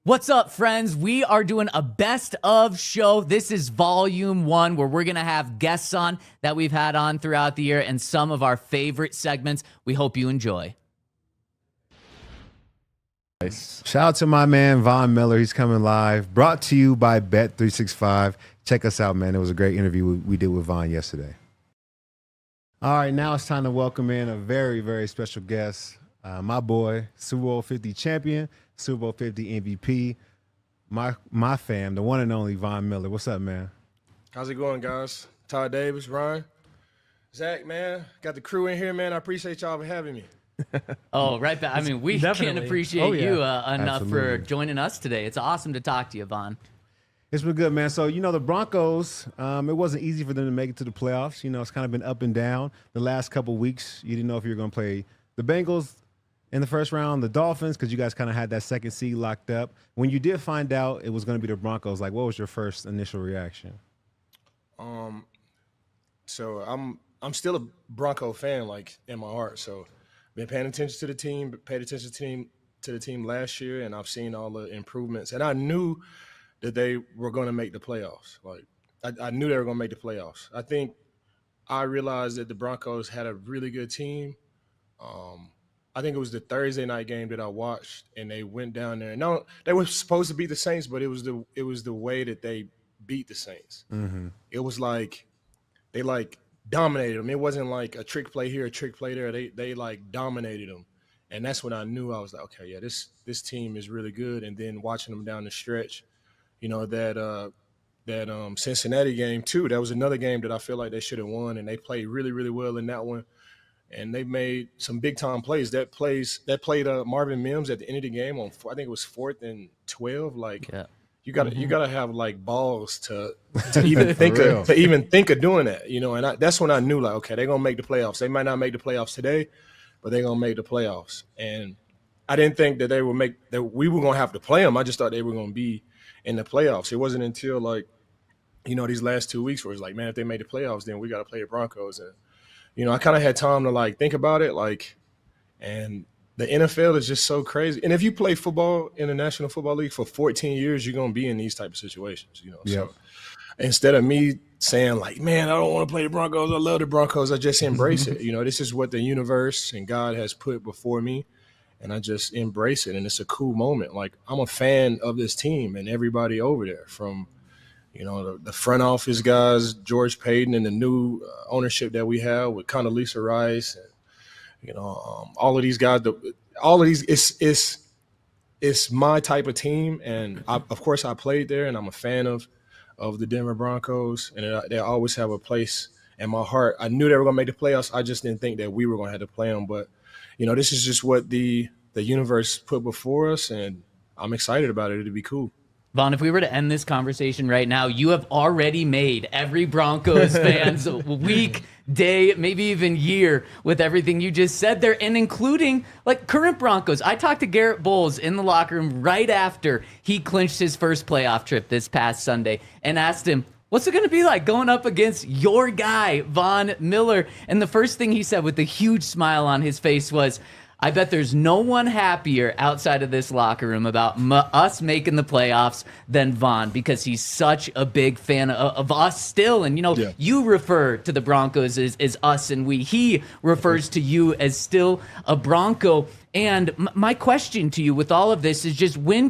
What's up, friends? We are doing a best of show. This is volume 1, where we're going to have guests on that we've had on throughout the year and some of our favorite segments. We hope you enjoy. Shout out to my man, Von Miller. He's coming live. Brought to you by Bet365. Check us out, man. It was a great interview we did with Von yesterday. All right, now it's time to welcome in a very, very special guest. My boy, Super Bowl 50 champion, Super Bowl 50 MVP, my fam, the one and only Von Miller. What's up, man? How's it going, guys? Todd Davis, Ryan, Zach, man. Got the crew in here, man. I appreciate y'all for having me. Oh, right back. I mean, we can't appreciate you enough for Absolutely. joining us today. It's awesome to talk to you, Von. It's been good, man. So, the Broncos, it wasn't easy for them to make it to the playoffs. It's kind of been up and down the last couple weeks. You didn't know if you were going to play the Bengals in the first round, the Dolphins, because you guys kind of had that second seed locked up. When you did find out it was going to be the Broncos, what was your first initial reaction? So I'm still a Bronco fan, in my heart. So been paying attention to the team, paid attention to the team last year, and I've seen all the improvements. And I knew that they were going to make the playoffs. I knew they were going to make the playoffs. I think I realized that the Broncos had a really good team. I think it was the Thursday night game that I watched, and they went down there. No, they were supposed to beat the Saints, but it was the way that they beat the Saints. Mm-hmm. It was like they dominated them. It wasn't like a trick play here, a trick play there. They dominated them, and that's when I knew. I was like, okay, yeah, this team is really good. And then watching them down the stretch, that Cincinnati game too. That was another game that I feel like they should have won, and they played really, really well in that one. And they made some big time plays. That played Marvin Mims at the end of the game on, I think it was 4th and 12. You gotta have balls to even think of doing that. And that's when I knew okay, they're gonna make the playoffs. They might not make the playoffs today, but they're gonna make the playoffs. And I didn't think that that we were gonna have to play them. I just thought they were gonna be in the playoffs. It wasn't until these last 2 weeks where it's man, if they made the playoffs, then we gotta play the Broncos. And I kind of had time to think about it, and the NFL is just so crazy. And if you play football in the National Football League for 14 years, you're gonna be in these type of situations, Yep. So instead of me saying man, I don't want to play the Broncos, I love the Broncos, I just embrace it. This is what the universe and God has put before me, and I just embrace it. And it's a cool moment. I'm a fan of this team and everybody over there, from the front office guys, George Payton, and the new ownership that we have with Condoleezza Rice, and all of these guys. All of these, it's my type of team, and of course I played there, and I'm a fan of the Denver Broncos, and they always have a place in my heart. I knew they were gonna make the playoffs. I just didn't think that we were gonna have to play them, but this is just what the universe put before us, and I'm excited about it. It'll be cool. Von, if we were to end this conversation right now, you have already made every Broncos fan's week, day, maybe even year with everything you just said there, and including current Broncos. I talked to Garrett Bowles in the locker room right after he clinched his first playoff trip this past Sunday and asked him, what's it going to be like going up against your guy, Von Miller? And the first thing he said with a huge smile on his face was, I bet there's no one happier outside of this locker room about us making the playoffs than Von, because he's such a big fan of us still. And, You refer to the Broncos as us and we. He refers to you as still a Bronco. And my question to you with all of this is just when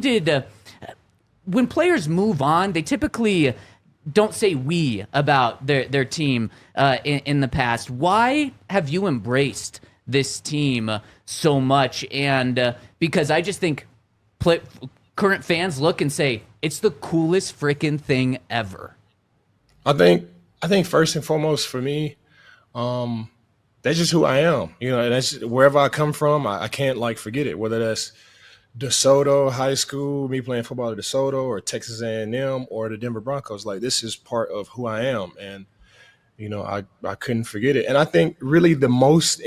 players move on, they typically don't say we about their team in the past. Why have you embraced this team so much? And because I just think current fans look and say it's the coolest freaking thing ever. I think first and foremost for me, that's just who I am. That's wherever I come from. I can't forget it. Whether that's DeSoto High School, me playing football at DeSoto, or Texas A&M, or the Denver Broncos. This is part of who I am, and I couldn't forget it. And I think really the most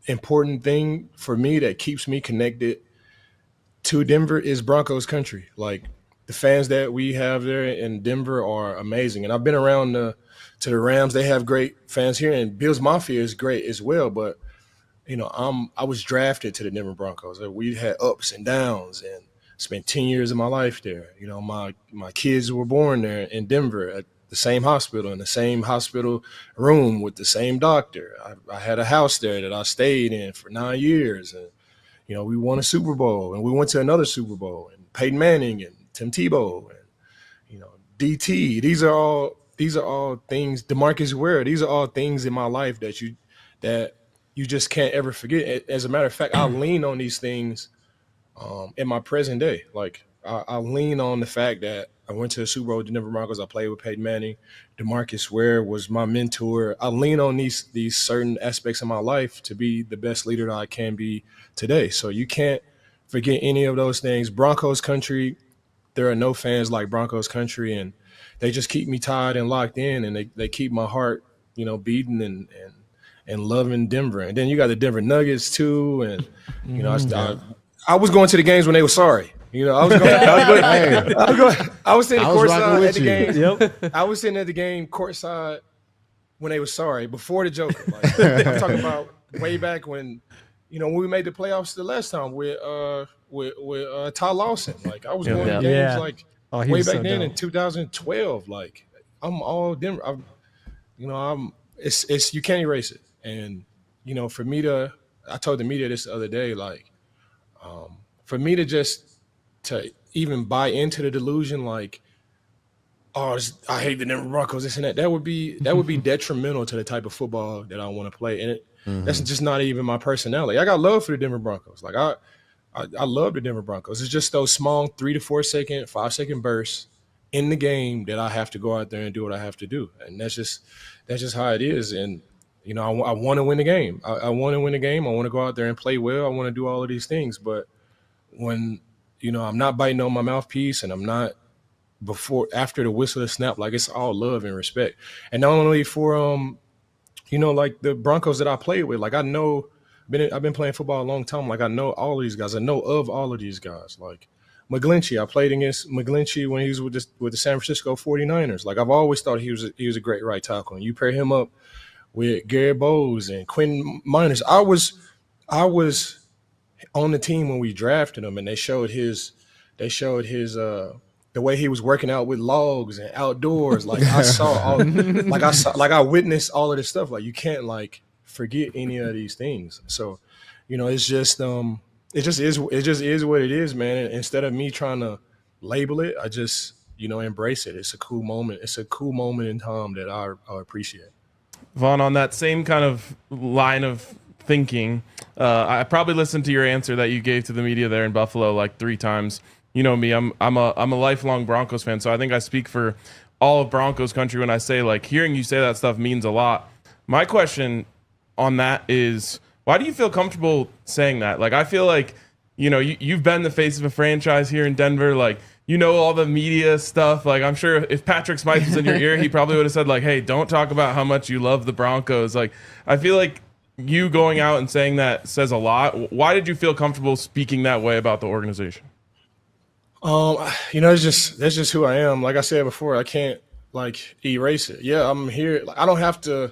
important thing for me that keeps me connected to Denver is Broncos country. The fans that we have there in Denver are amazing. And I've been around to the Rams. They have great fans here, and Bills Mafia is great as well. But I was drafted to the Denver Broncos. We had ups and downs, and spent 10 years of my life there. You know, my kids were born there in Denver at the same hospital, in the same hospital room with the same doctor. I had a house there that I stayed in for 9 years. And, you know, we won a Super Bowl, and we went to another Super Bowl, and Peyton Manning and Tim Tebow and, you know, DT. These are all things, DeMarcus Ware, these are all things in my life that you just can't ever forget. As a matter of fact, I lean on these things in my present day. Like, I lean on the fact that I went to the Super Bowl with the Denver Broncos. I played with Peyton Manning. DeMarcus Ware was my mentor. I lean on these certain aspects of my life to be the best leader that I can be today. So you can't forget any of those things. Broncos country, there are no fans like Broncos country, and they just keep me tied and locked in, and they keep my heart, you know, beating and loving Denver. And then you got the Denver Nuggets too, and you know, I was going to the games when they were sorry. You know, I was sitting courtside at the game. Yep. I was sitting at the game courtside when they were sorry, before the Joker. Like, I'm talking about way back when, you know, when we made the playoffs the last time with Ty Lawson. Like, I was going to games like way back then in 2012. Like, I'm all Denver. It's you can't erase it. And, you know, for me I told the media this the other day, like, for me to even buy into the delusion, like, oh, I hate the Denver Broncos, this and that. That would be detrimental to the type of football that I want to play. And that's just not even my personality. I got love for the Denver Broncos. Like, I love the Denver Broncos. It's just those small 3 to 4 second, 5 second bursts in the game that I have to go out there and do what I have to do. And that's just how it is. And, you know, I want to win the game. I want to win the game. I want to go out there and play well. I want to do all of these things. But when, you know, I'm not biting on my mouthpiece, and I'm not after the whistle of snap, like, it's all love and respect. And not only for, you know, like the Broncos that I played with, like, I've been playing football a long time. Like, I know all of these guys. I know of all of these guys. Like McGlinchey, I played against McGlinchey when he was with the San Francisco 49ers. Like, I've always thought he was a great right tackle. And you pair him up with Gary Bowes and Quinn Miners. I was on the team when we drafted him, and they showed his the way he was working out with logs and outdoors. Like, I witnessed all of this stuff. Like, you can't, like, forget any of these things. So, you know, it just is what it is, man. And instead of me trying to label it, I just, you know, embrace it. It's a cool moment. It's a cool moment in time that I appreciate. Vaughn, on that same kind of line of thinking, I probably listened to your answer that you gave to the media there in Buffalo like 3 times. You know me, I'm a lifelong Broncos fan, so I think I speak for all of Broncos country when I say, like, hearing you say that stuff means a lot. My question on that is, why do you feel comfortable saying that? Like, I feel like, you know, you've been the face of a franchise here in Denver. Like, you know, all the media stuff. Like, I'm sure if Patrick Smythe was in your ear, he probably would have said, like, hey, don't talk about how much you love the Broncos. Like, I feel like you going out and saying that says a lot. Why did you feel comfortable speaking that way about the organization? You know, that's just who I am. Like I said before, I can't, like, erase it. Yeah, I'm here. Like, I don't have to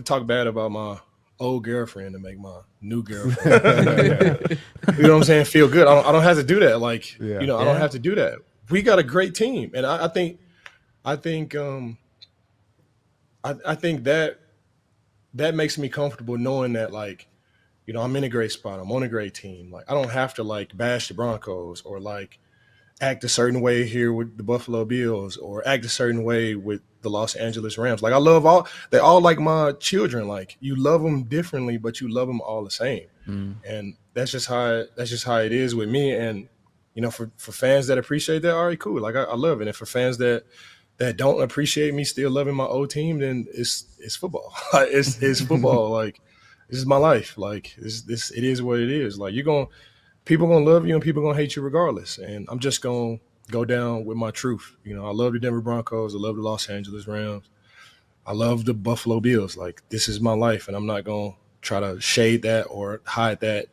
talk bad about my old girlfriend to make my new girlfriend. You know what I'm saying? Feel good. I don't have to do that. Like, you know, I don't have to do that. We got a great team, and I think that makes me comfortable knowing that, like, you know, I'm in a great spot. I'm on a great team. Like, I don't have to, like, bash the Broncos or, like, act a certain way here with the Buffalo Bills or act a certain way with the Los Angeles Rams. Like, I love they're all like my children. Like, you love them differently, but you love them all the same. And that's just how it is with me. And, you know, for fans that appreciate that, all right, cool. Like, I love it. And for fans that don't appreciate me still loving my old team, then it's football. it's football. Like, this is my life. Like, it is what it is. Like, people gonna love you and people gonna hate you regardless. And I'm just gonna go down with my truth. You know, I love the Denver Broncos. I love the Los Angeles Rams. I love the Buffalo Bills. Like, this is my life, and I'm not gonna try to shade that or hide that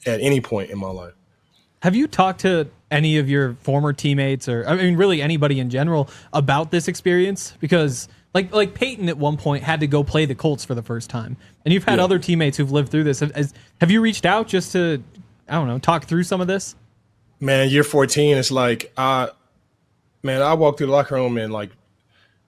at any point in my life. Have you talked to any of your former teammates, or I mean, really anybody in general, about this experience? Because like Payton at one point had to go play the Colts for the first time, and you've had other teammates who've lived through this. Have you reached out just to, I don't know, talk through some of this? Man, year 14, it's like, I walk through the locker room and like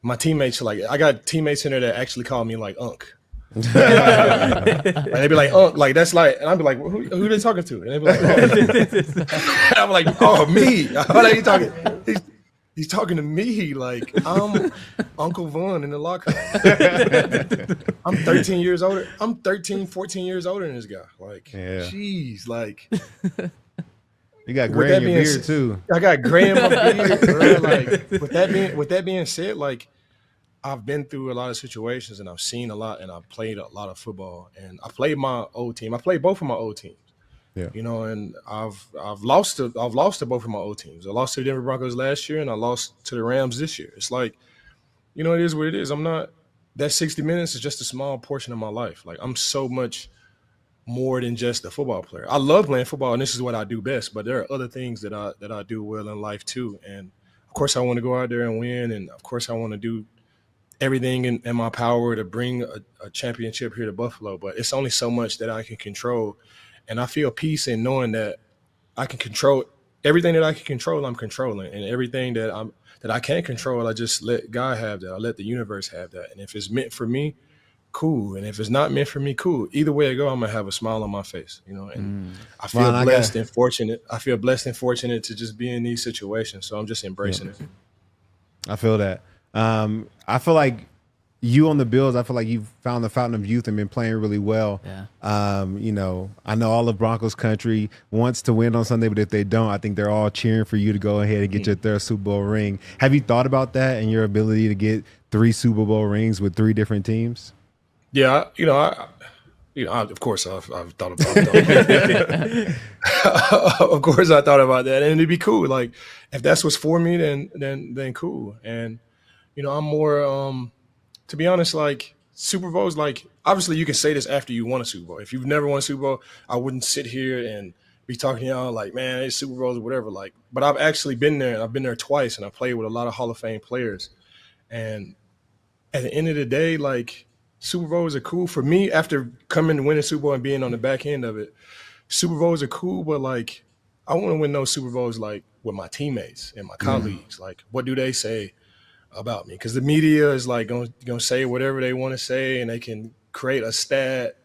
my teammates, like I got teammates in there that actually call me like Unc. Like, they be like, Unc, like that's like, and I'd be like, who they talking to? And they be like, oh. I'm like, oh, me. What you talking? He's talking to me like I'm Uncle Vaughn in the locker room. I'm 13 years older. I'm 13, 14 years older than this guy. Like, jeez, like. You got gray in your beard too. I got gray in my beard, bro. Like, with that being said, like I've been through a lot of situations and I've seen a lot and I've played a lot of football and I played my old team. I played both of my old teams. Yeah. You know, and I've lost to both of my old teams. I lost to the Denver Broncos last year and I lost to the Rams this year. It's like, you know, it is what it is. That 60 minutes is just a small portion of my life. Like I'm so much more than just a football player. I love playing football and this is what I do best, but there are other things that I do well in life too. And of course I want to go out there and win. And of course I want to do everything in my power to bring a championship here to Buffalo, but it's only so much that I can control. And I feel peace in knowing that I can control everything that I can control, I'm controlling. And everything that I can't control, I just let God have that. I let the universe have that. And if it's meant for me, cool. And if it's not meant for me, cool. Either way I go, I'm gonna have a smile on my face, you know. And I feel blessed and fortunate. I feel blessed and fortunate to just be in these situations. So I'm just embracing it. I feel that. I feel like you on the Bills, I feel like you've found the fountain of youth and been playing really well. Yeah. You know, I know all of Broncos country wants to win on Sunday, but if they don't, I think they're all cheering for you to go ahead and get your third Super Bowl ring. Have you thought about that and your ability to get 3 Super Bowl rings with 3 different teams? Yeah, of course I've thought about that. Of course I thought about that, and it'd be cool. Like if that's what's for me, then cool. And you know, I'm more to be honest, like Super Bowls, like obviously you can say this after you won a Super Bowl. If you've never won a Super Bowl, I wouldn't sit here and be talking to y'all like, man, it's Super Bowls or whatever. Like, but I've actually been there, and I've been there twice, and I played with a lot of Hall of Fame players. And at the end of the day, like Super Bowls are cool for me after coming to win a Super Bowl and being on the back end of it. Super Bowls are cool, but like I want to win those Super Bowls like with my teammates and my colleagues. Like, what do they say about me? Because the media is like gonna say whatever they want to say, and they can create a stat.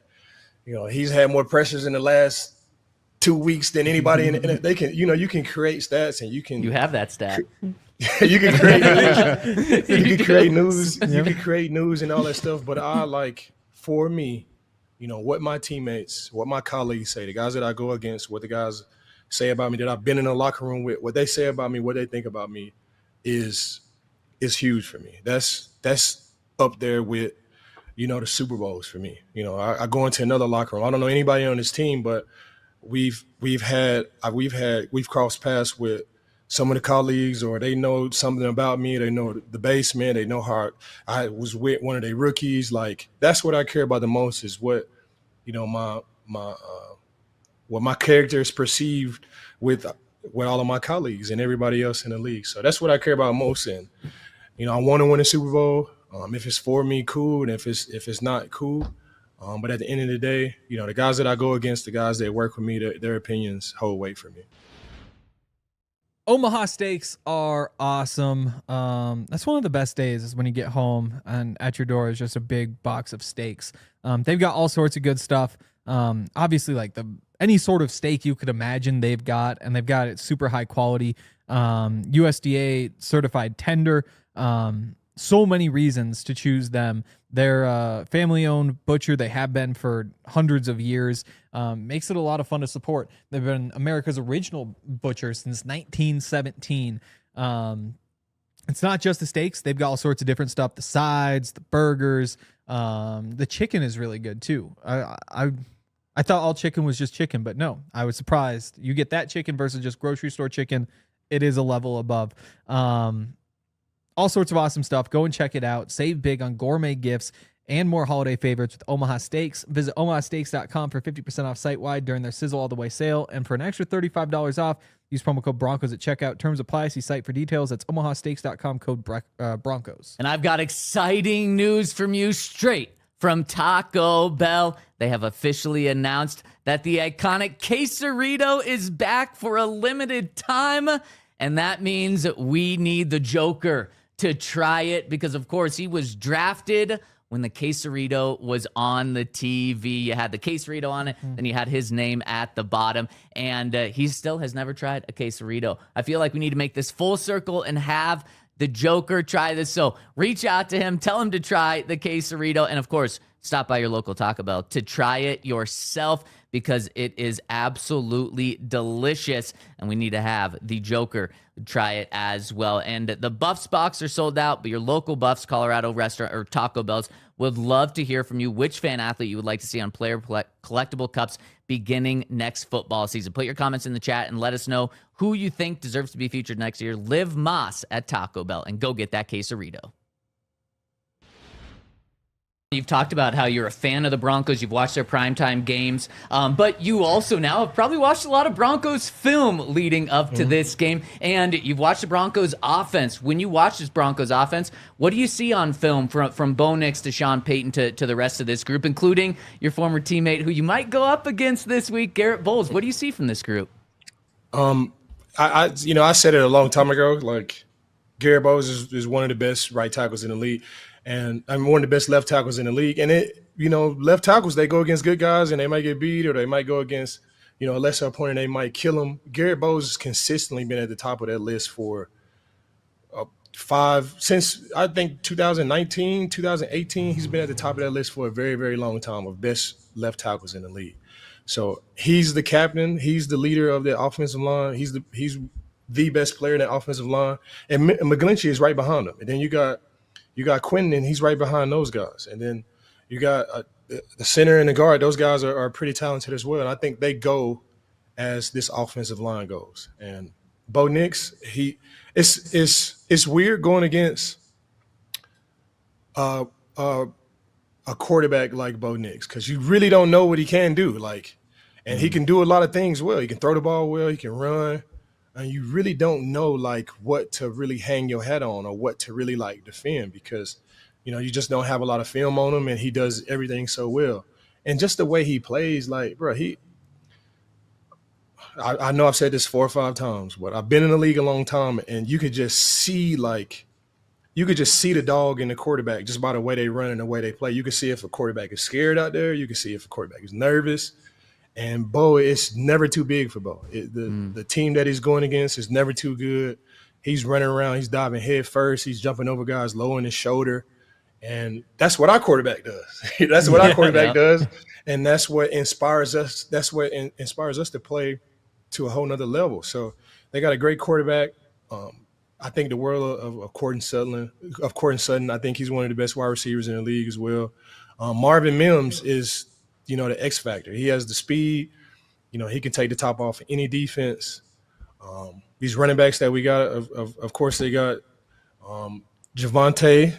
You know, he's had more pressures in the last 2 weeks than anybody, and they can, you know, you can create stats and you have that stat. You can create news. You can create news. You can create news and all that stuff. But I like, for me, you know, what my teammates, what my colleagues say, the guys that I go against, what the guys say about me, that I've been in a locker room with, what they say about me, what they think about me, is huge for me. That's up there with, you know, the Super Bowls for me. You know, I go into another locker room. I don't know anybody on this team, but we've crossed paths with some of the colleagues, or they know something about me. They know the basement. They know how I was with one of their rookies. Like, that's what I care about the most, is what, you know, what my character is perceived with all of my colleagues and everybody else in the league. So that's what I care about most. And, you know, I want to win a Super Bowl. If it's for me, cool. And if it's not, cool. But at the end of the day, you know, the guys that I go against, the guys that work with me, their opinions hold weight for me. Omaha steaks are awesome. That's one of the best days, is when you get home and at your door is just a big box of steaks. They've got all sorts of good stuff. Obviously, like any sort of steak you could imagine they've got, and they've got it super high quality, USDA certified tender. So many reasons to choose them. They're a family-owned butcher. They have been for hundreds of years. Makes it a lot of fun to support. They've been America's original butcher since 1917. It's not just the steaks. They've got all sorts of different stuff. The sides, the burgers. The chicken is really good too. I thought all chicken was just chicken, but no, I was surprised. You get that chicken versus just grocery store chicken. It is a level above. All sorts of awesome stuff. Go and check it out. Save big on gourmet gifts and more holiday favorites with Omaha Steaks. Visit omahasteaks.com for 50% off site-wide during their Sizzle All The Way sale. And for an extra $35 off, use promo code Broncos at checkout. Terms apply. See site for details. That's omahasteaks.com, code Broncos. And I've got exciting news from you straight from Taco Bell. They have officially announced that the iconic quesarito is back for a limited time, and that means we need the Joker to try it because, of course, he was drafted when the quesarito was on the TV. You had the quesarito on it, then you had his name at the bottom, and he still has never tried a quesarito. I feel like we need to make this full circle and have the Joker try this. So reach out to him, tell him to try the quesarito, and of course, stop by your local Taco Bell to try it yourself because it is absolutely delicious, and we need to have the Joker try it as well. And the Buffs box are sold out, but your local Buffs Colorado restaurant or Taco Bells would love to hear from you which fan athlete you would like to see on player collectible cups beginning next football season. Put your comments in the chat and let us know who you think deserves to be featured next year. Liv Moss at Taco Bell, and go get that quesarito. You've talked about how you're a fan of the Broncos. You've watched their primetime games, but you also now have probably watched a lot of Broncos film leading up to this game, and you've watched the Broncos offense. When you watch this Broncos offense, what do you see on film from Bo Nix to Sean Payton to the rest of this group, including your former teammate who you might go up against this week, Garrett Bowles? What do you see from this group? I said it a long time ago. Like, Garrett Bowles is one of the best right tackles in the league. And I'm one of the best left tackles in the league. And left tackles, they go against good guys and they might get beat, or they might go against, a lesser opponent, they might kill them. Garrett Bowles has consistently been at the top of that list for since I think 2019, 2018. He's been at the top of that list for a very, very long time of best left tackles in the league. So he's the captain. He's the leader of the offensive line. He's the best player in that offensive line. And McGlinchey is right behind him. And then you got Quentin, and he's right behind those guys. And then you got the center and the guard. Those guys are pretty talented as well. And I think they go as this offensive line goes. And Bo Nix, it's weird going against a quarterback like Bo Nix because you really don't know what he can do. And he can do a lot of things well. He can throw the ball well. He can run. And you really don't know what to really hang your hat on or what to really defend because, you just don't have a lot of film on him and he does everything so well. And just the way he plays, I know I've said this 4 or 5 times, but I've been in the league a long time and you could just see the dog in the quarterback just by the way they run and the way they play. You can see if a quarterback is scared out there. You can see if a quarterback is nervous. And Bo, it's never too big for Bo. The team that he's going against is never too good. He's running around. He's diving head first. He's jumping over guys low in his shoulder. And that's what our quarterback does. That's what our quarterback does. And that's what inspires us. That's what inspires us to play to a whole nother level. So they got a great quarterback. I think the world of Courtland Sutton. I think he's one of the best wide receivers in the league as well. Marvin Mims is – the X factor. He has the speed. He can take the top off any defense. These running backs that we got, of course, they got Javonte.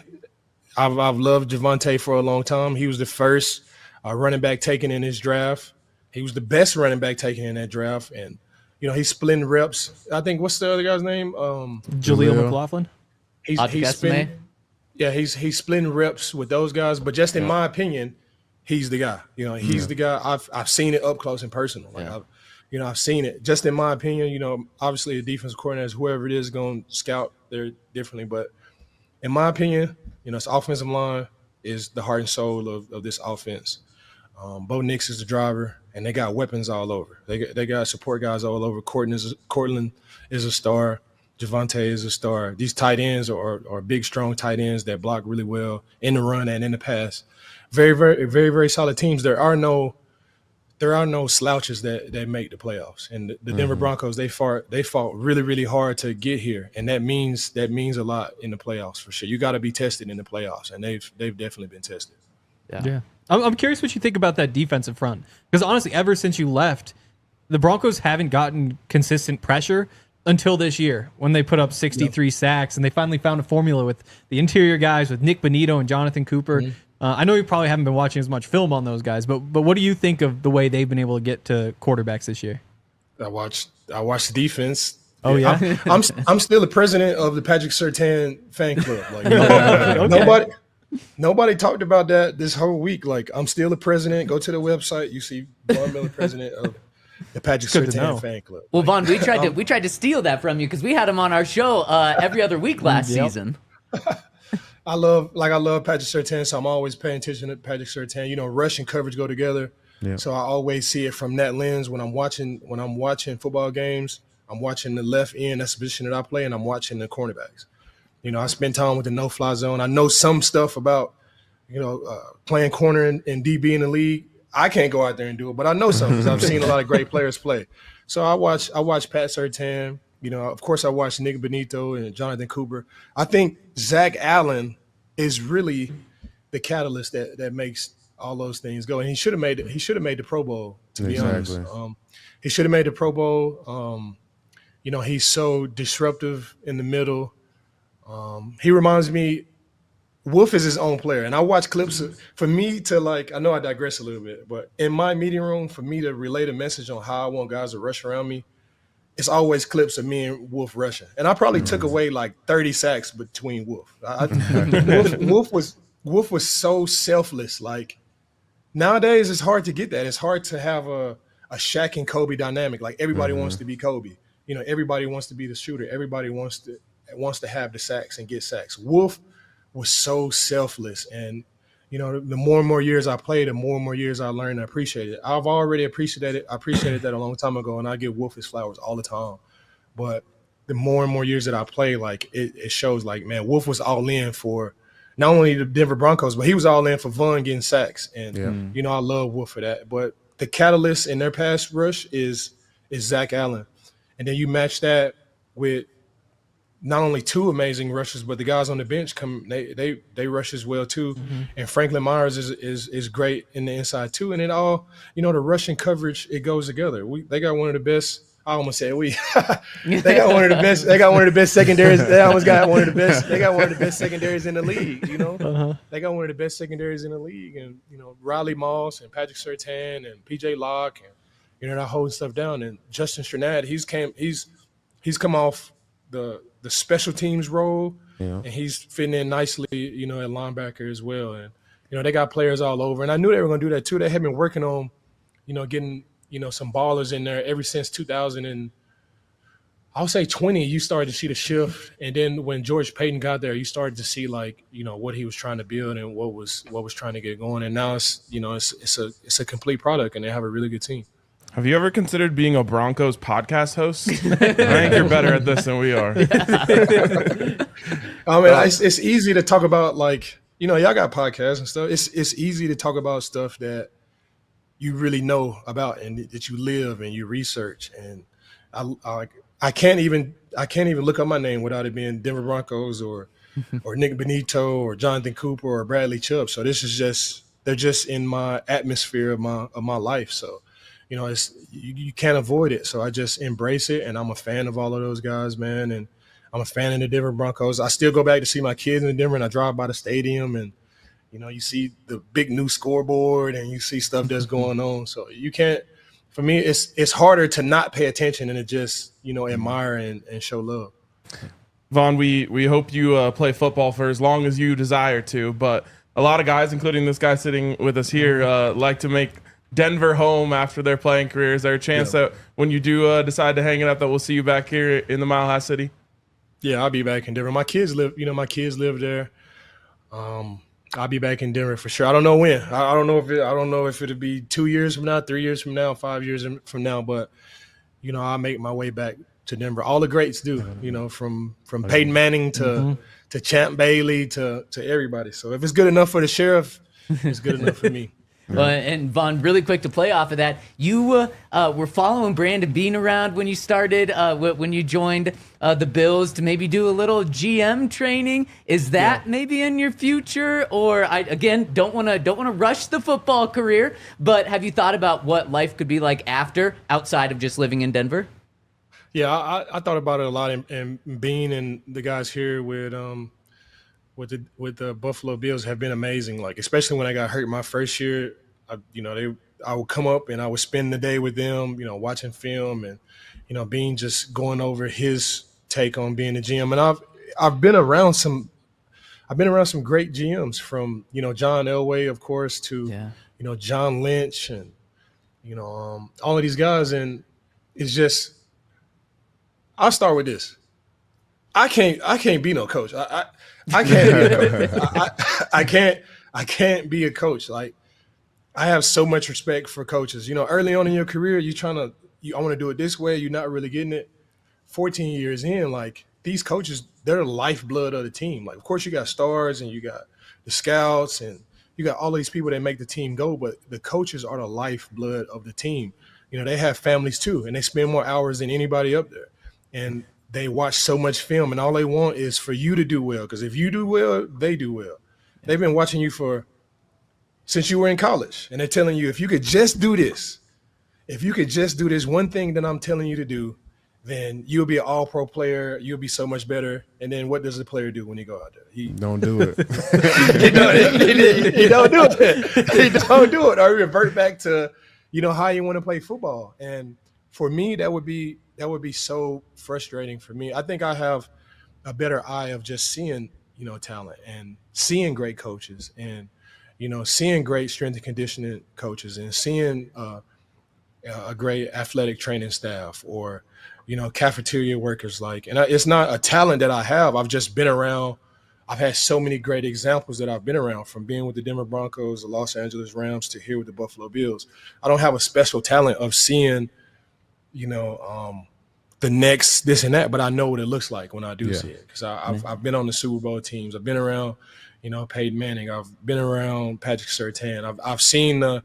I've loved Javonte for a long time. He was the first running back taken in his draft. He was the best running back taken in that draft. And, he's splitting reps. I think, what's the other guy's name? Jaleel McLaughlin. He's splitting reps with those guys. But just in my opinion, he's the guy. He's the guy. I've seen it up close and personal. I've seen it. Just in my opinion, obviously the defensive coordinator, whoever it is, going to scout there differently. But in my opinion, this offensive line is the heart and soul of this offense. Bo Nix is the driver, and they got weapons all over. They got support guys all over. Courtland is a star. Javonte is a star. These tight ends are big, strong tight ends that block really well in the run and in the pass. Very, very, very, very solid teams. There are no slouches that make the playoffs. And the Denver Broncos, they fought really, really hard to get here, and that means a lot in the playoffs for sure. You got to be tested in the playoffs, and they've definitely been tested. Yeah. I'm curious what you think about that defensive front because honestly, ever since you left, the Broncos haven't gotten consistent pressure until this year when they put up 63 sacks, and they finally found a formula with the interior guys with Nick Bonito and Jonathan Cooper. I know you probably haven't been watching as much film on those guys, but what do you think of the way they've been able to get to quarterbacks this year? I watched the defense. Oh yeah, I'm still the president of the Patrick Surtain fan club. Nobody talked about that this whole week. Like, I'm still the president. Go to the website. You see Von Miller, president of the Patrick Good to know. Surtain fan club. Well, Vaughn, we tried to steal that from you because we had him on our show every other week last season. I love Patrick Surtain, so I'm always paying attention to Patrick Surtain. You know, rush and coverage go together. Yeah. So I always see it from that lens when I'm watching football games. I'm watching the left end, that's the position that I play, and I'm watching the cornerbacks. You know, I spend time with the no-fly zone. I know some stuff about, playing corner and DB in the league. I can't go out there and do it, but I know some because I've seen a lot of great players play. So I watch Pat Surtain. You know, of course, I watch Nick Benito and Jonathan Cooper. I think Zach Allen is really the catalyst that makes all those things go. And he should have made the Pro Bowl, to be honest. He should have made the Pro Bowl. He's so disruptive in the middle. He reminds me, Wolf is his own player. And I watch clips for me to, like, I know I digress a little bit, but in my meeting room, for me to relay a message on how I want guys to rush around me, it's always clips of me and Wolf rushing. And I probably took away like 30 sacks between Wolf. Wolf was so selfless. Like, nowadays it's hard to get that. It's hard to have a Shaq and Kobe dynamic. Like, everybody wants to be Kobe. You know, everybody wants to be the shooter. Everybody wants to have the sacks and get sacks. Wolf was so selfless. And, you know, the more and more years I played, the more and more years I learned to appreciate it. I've already appreciated that a long time ago, and I give Wolf his flowers all the time. But the more and more years that I play, like, it shows, like, man, Wolf was all in for not only the Denver Broncos, but he was all in for Von getting sacks. And, you know, I love Wolf for that. But the catalyst in their pass rush is Zach Allen. And then you match that with not only two amazing rushers, but the guys on the bench they rush as well too. And Franklin Myers is great in the inside too. And it all, you know, the rushing coverage, it goes together. They got one of the best. I almost said we. They got one of the best. They got one of the best secondaries. They almost got one of the best. They got one of the best secondaries in the league. You know, they got one of the best secondaries in the league. And, you know, Riley Moss and Patrick Surtain and PJ Locke, and, you know, they're holding stuff down. And Justin Strnad, he's come off the special teams role, and he's fitting in nicely, you know, at linebacker as well. And, you know, they got players all over. And I knew they were going to do that too. They had been working on, you know, getting, you know, some ballers in there ever since 2000 and I'll say 20. You started to see the shift, and then when George Payton got there, you started to see, like, you know, what he was trying to build and what was trying to get going. And now it's, you know, it's a complete product, and they have a really good team. Have you ever considered being a Broncos podcast host? I think you're better at this than we are. I mean, it's easy to talk about, like, you know, y'all got podcasts and stuff. It's easy to talk about stuff that you really know about and that you live and you research. And I can't even look up my name without it being Denver Broncos or Nick Benito or Jonathan Cooper or Bradley Chubb. So this is they're just in my atmosphere of my life. So, you know, it's you can't avoid it. So I just embrace it, and I'm a fan of all of those guys, man. And I'm a fan of the Denver Broncos. I still go back to see my kids in Denver, and I drive by the stadium, and, you know, you see the big new scoreboard, and you see stuff that's going on. So you can't. For me, it's harder to not pay attention and to just, you know, admire and show love. Vaughn, we hope you play football for as long as you desire to, but a lot of guys, including this guy sitting with us here, like to make Denver home after their playing career. Is there a chance that when you do decide to hang it up that we'll see you back here in the Mile High City? Yeah, I'll be back in Denver. My kids live there. I'll be back in Denver for sure. I don't know when. I don't know if it'll be 2 years from now, 3 years from now, 5 years from now, but, you know, I'll make my way back to Denver. All the greats do, you know, from Peyton Manning to Champ Bailey to everybody. So if it's good enough for the sheriff, it's good enough for me. Well, and Vaughn, really quick to play off of that, you were following Brandon Beane around when you started, when you joined the Bills to maybe do a little GM training. Is that maybe in your future? Or I don't want to rush the football career, but have you thought about what life could be like after, outside of just living in Denver? Yeah, I thought about it a lot, and Beane and the guys here with the Buffalo Bills have been amazing. Like, especially when I got hurt my first year, I would come up and I would spend the day with them, you know, watching film, and, you know, Beane just going over his take on being a GM. And I've been around I've been around some great GMs from, John Elway, of course, to, John Lynch and, all of these guys. And it's just, I'll start with this. I can't be no coach. I can't be a coach. Like, I have so much respect for coaches. Early on in your career, I want to do it this way. You're not really getting it. 14 years in, like, these coaches, they're the lifeblood of the team. Like, of course, you got stars and you got the scouts and you got all these people that make the team go, but the coaches are the lifeblood of the team. They have families too, and they spend more hours than anybody up there. And they watch so much film, and all they want is for you to do well, because if you do well, they do well. They've been watching you since you were in college, and they're telling you, if you could just do this, one thing that I'm telling you to do, then you'll be an all-pro player. You'll be so much better. And then what does the player do when he go out there? He don't do it. he don't do it. He don't do it. Or revert back to, how you want to play football. And for me, that would be so frustrating for me. I think I have a better eye of just seeing, talent and seeing great coaches and, seeing great strength and conditioning coaches and seeing a great athletic training staff or, cafeteria workers. And it's not a talent that I have. I've just been around. I've had so many great examples that I've been around, from being with the Denver Broncos, the Los Angeles Rams, to here with the Buffalo Bills. I don't have a special talent of seeing, the next this and that, but I know what it looks like when I do see it, because I've been on the Super Bowl teams. I've been around, Peyton Manning. I've been around Patrick Surtain. I've seen the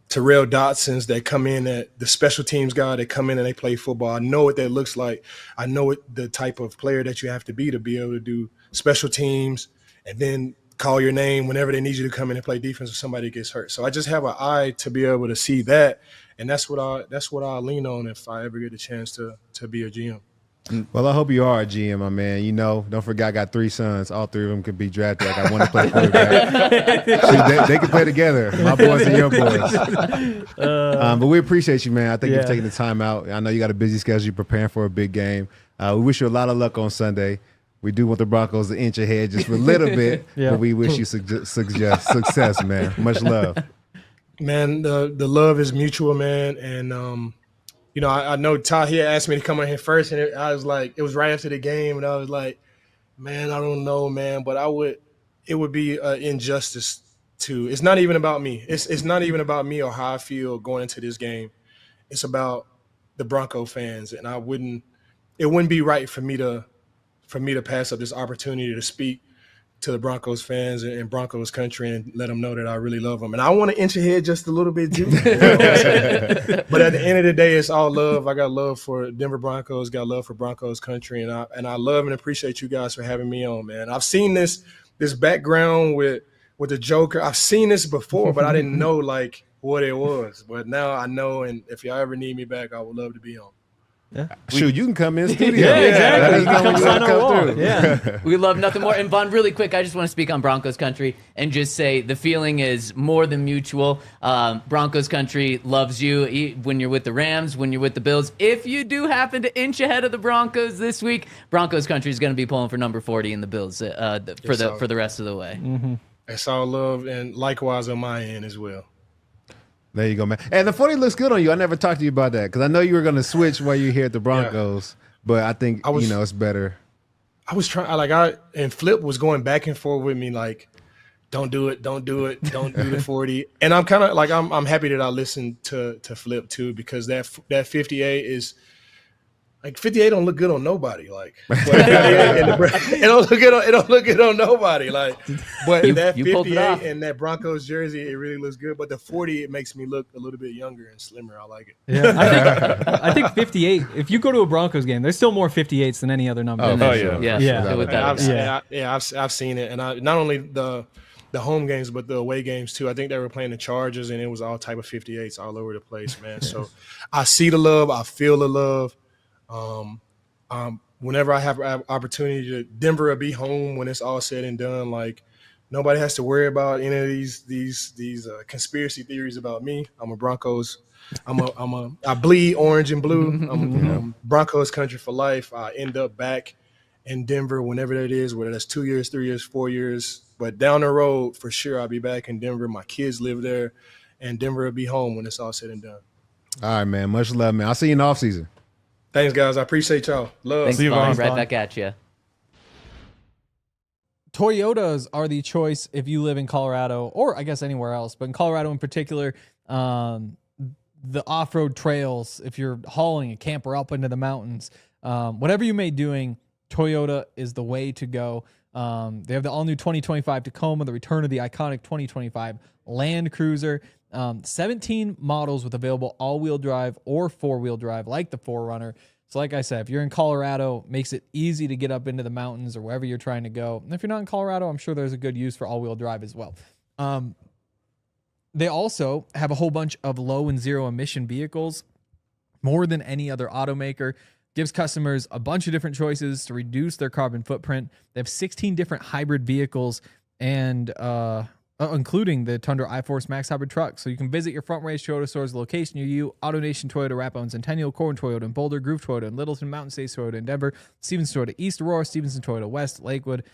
Terrell Dotsons that come in, the special teams guy that come in and they play football. I know what that looks like. I know the type of player that you have to be able to do special teams and then call your name whenever they need you to come in and play defense if somebody gets hurt. So I just have an eye to be able to see that, and that's what I lean on if I ever get a chance to be a GM. Well, I hope you are a GM, my man. Don't forget I got 3 sons. All 3 of them could be drafted. I got one to play quarterback. they can play together, my boys and your boys. But we appreciate you, man. I think you've taken the time out. I know you got a busy schedule. You're preparing for a big game. We wish you a lot of luck on Sunday. We do want the Broncos to inch ahead just for a little bit, but we wish you success, man. Much love. Man, the love is mutual, man. And, I know Todd here asked me to come on here first, and I was like, it was right after the game, and I was like, man, I don't know, man, but it would be an injustice to. It's not even about me. It's not even about me or how I feel going into this game. It's about the Bronco fans, and it wouldn't be right for me to pass up this opportunity to speak to the Broncos fans and Broncos country and let them know that I really love them. And I want to inch ahead just a little bit too. But at the end of the day, it's all love. I got love for Denver Broncos, got love for Broncos country, and I love and appreciate you guys for having me on, man. I've seen this background with the Joker. I've seen this before, but I didn't know like what it was. But now I know, and if y'all ever need me back, I would love to be on. Yeah. Shoot, you can come in studio. Yeah, exactly. You can come sign our wall. Through. Yeah. We love nothing more. And Vaughn, really quick, I just want to speak on Broncos country and just say the feeling is more than mutual. Broncos country loves you when you're with the Rams, when you're with the Bills. If you do happen to inch ahead of the Broncos this week, Broncos country is going to be pulling for number 40 in the Bills for the rest of the way. Mm-hmm. That's all love, and likewise on my end as well. There you go, man. And the 40 looks good on you. I never talked to you about that because I know you were going to switch while you're here at the Broncos, but I think it's better. I was trying, and Flip was going back and forth with me, like, don't do it, don't do the 40. And I'm kind of like, I'm happy that I listened to Flip too, because that 58 is. Like 58 don't look good on nobody. Like, it don't look good on nobody. Like, but that 58 and that Broncos jersey, it really looks good. But the 40, it makes me look a little bit younger and slimmer. I like it. Yeah, I think 58. If you go to a Broncos game, there's still more 58s than any other number. I've seen it, and not only the home games, but the away games too. I think they were playing the Chargers, and it was all type of 58s all over the place, man. So I see the love, I feel the love. Whenever I have opportunity Denver will be home when it's all said and done. Like, nobody has to worry about any of these conspiracy theories about me. I'm a Broncos. I bleed orange and blue. I'm Broncos country for life. I end up back in Denver whenever that is, whether that's 2 years, 3 years, 4 years. But down the road, for sure, I'll be back in Denver. My kids live there, and Denver will be home when it's all said and done. All right, man. Much love, man. I'll see you in the offseason. Thanks, guys. I appreciate y'all. Love. Thanks, See you, Vaughn. Vaughn. Right back at you. Toyotas are the choice if you live in Colorado, or I guess anywhere else, but in Colorado in particular, the off-road trails, if you're hauling a camper up into the mountains, whatever you may be doing, Toyota is the way to go. They have the all-new 2025 Tacoma, the return of the iconic 2025 Land Cruiser, 17 models with available all-wheel drive or four-wheel drive like the 4Runner. So like I said, if you're in Colorado, makes it easy to get up into the mountains or wherever you're trying to go. And if you're not in Colorado, I'm sure there's a good use for all-wheel drive as well. They also have a whole bunch of low and zero emission vehicles, more than any other automaker. Gives customers a bunch of different choices to reduce their carbon footprint. They have 16 different hybrid vehicles and including the Tundra iForce Max hybrid truck. So you can visit your Front Range Toyota stores location near you. AutoNation Toyota, Rathbone, Centennial, Corn Toyota, and Boulder, Groove Toyota, and Littleton, Mountain States Toyota, in Denver, Stevens Toyota, East Aurora, Stevenson Toyota, West, Lakewood.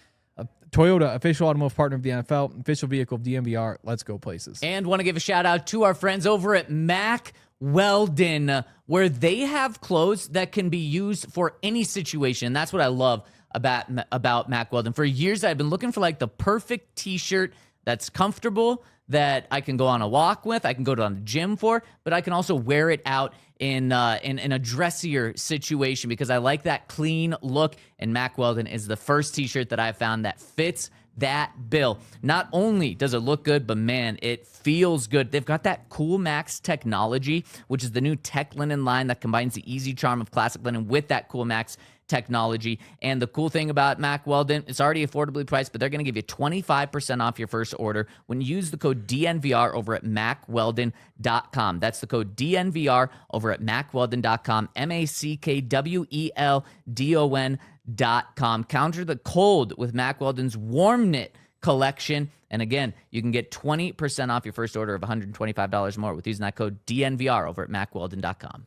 Toyota, official automotive partner of the NFL, official vehicle of DNVR. Let's go places. And want to give a shout out to our friends over at Mack Weldon, where they have clothes that can be used for any situation. That's what I love about Mack Weldon. For years, I've been looking for like the perfect t-shirt that's comfortable, that I can go on a walk with, I can go to the gym for, but I can also wear it out in a dressier situation because I like that clean look, and Mack Weldon is the first t-shirt that I found that fits that bill. Not only does it look good, but man, it feels good. They've got that Cool Max technology, which is the new tech linen line that combines the easy charm of classic linen with that Cool Max technology. And the cool thing about Mack Weldon, it's already affordably priced, but they're going to give you 25% off your first order when you use the code DNVR over at MackWeldon.com. That's the code DNVR over at MackWeldon.com, MackWeldon.com. Counter the cold with Mack Weldon's warm knit collection. And again, you can get 20% off your first order of $125 more with using that code DNVR over at MackWeldon.com.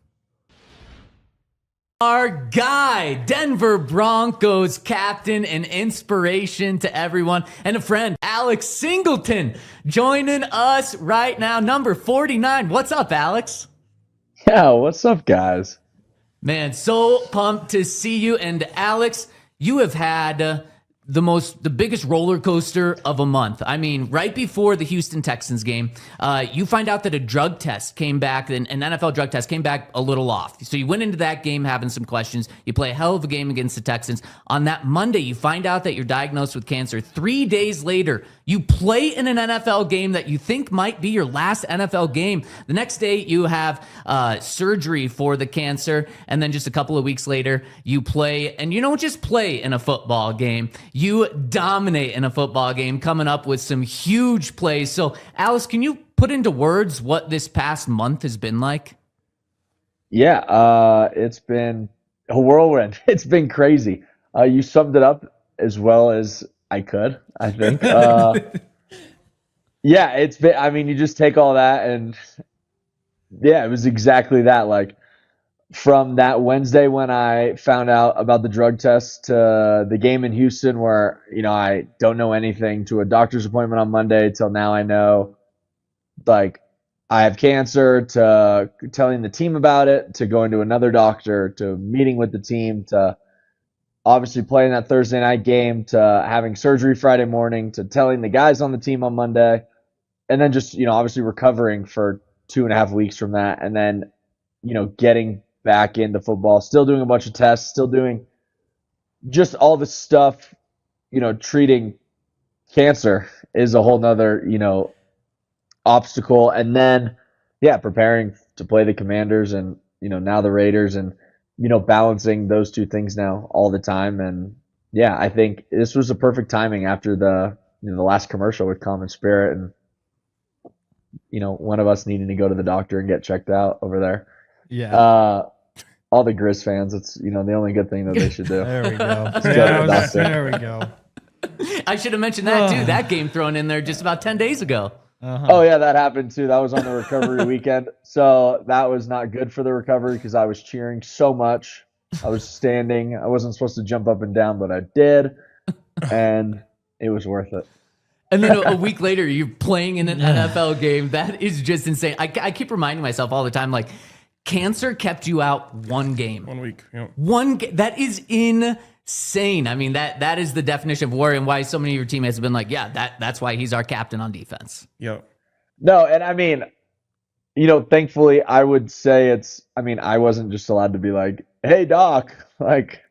Our guy, Denver Broncos captain and inspiration to everyone, and a friend, Alex Singleton, joining us right now, number 49. What's up, Alex? Yeah, what's up, guys? Man, so pumped to see you. And Alex, you have had the biggest roller coaster of a month. I mean, right before the Houston Texans game, you find out that a drug test came back, an NFL drug test came back a little off. So you went into that game having some questions. You play a hell of a game against the Texans. On that Monday, you find out that you're diagnosed with cancer. 3 days later, you play in an NFL game that you think might be your last NFL game. The next day, you have surgery for the cancer. And then just a couple of weeks later, you play, and you don't just play in a football game. You dominate in a football game, coming up with some huge plays. So, Alice, can you put into words what this past month has been like? Yeah, it's been a whirlwind. It's been crazy. You summed it up as well as I could, I think. Yeah, it's been, I mean, you just take all that and yeah, it was exactly that. Like, from that Wednesday when I found out about the drug test to the game in Houston where, you know, I don't know anything, to a doctor's appointment on Monday till now I know, like, I have cancer, to telling the team about it, to going to another doctor, to meeting with the team, to obviously playing that Thursday night game, to having surgery Friday morning, to telling the guys on the team on Monday, and then just, you know, obviously recovering for 2.5 weeks from that, and then, you know, getting back into football, still doing a bunch of tests, still doing just all the stuff, you know, treating cancer is a whole nother, you know, obstacle. And then, yeah, preparing to play the Commanders and, you know, now the Raiders, and, you know, balancing those two things now all the time. And yeah, I think this was a perfect timing after the, you know, the last commercial with Common Spirit and, you know, one of us needing to go to the doctor and get checked out over there. Yeah. All the Grizz fans, it's, you know, the only good thing that they should do. There we go. There we go. I should have mentioned that too. That game thrown in there just about 10 days ago. Oh yeah, that happened too. That was on the recovery weekend. So that was not good for the recovery because I was cheering so much I was standing. I wasn't supposed to jump up and down, but I did, and it was worth it. And then a week later, you're playing in an NFL game. That is just insane. I keep reminding myself all the time, like, cancer kept you out 1 game. 1 week. Yeah. That is insane. I mean, that is the definition of worry, and why so many of your teammates have been like, yeah, that's why he's our captain on defense. Yeah. No, and I mean, thankfully, I would say I wasn't just allowed to be like, hey, doc, like,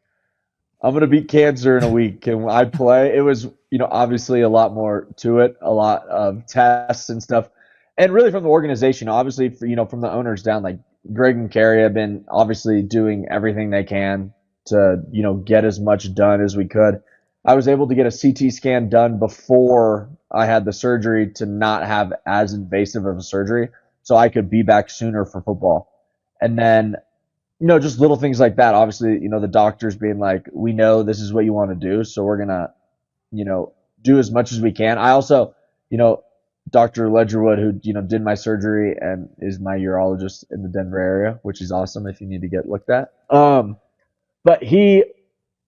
I'm going to beat cancer in a week. Can I play? It was, obviously a lot more to it, a lot of tests and stuff. And really from the organization, obviously, from the owners down, like Greg and Carrie have been obviously doing everything they can to, get as much done as we could. I was able to get a CT scan done before I had the surgery to not have as invasive of a surgery, so I could be back sooner for football. And then, just little things like that. Obviously, the doctors being like, we know this is what you want to do, so we're going to, do as much as we can. I also, Dr. Ledgerwood, who, did my surgery and is my urologist in the Denver area, which is awesome if you need to get looked at. But he,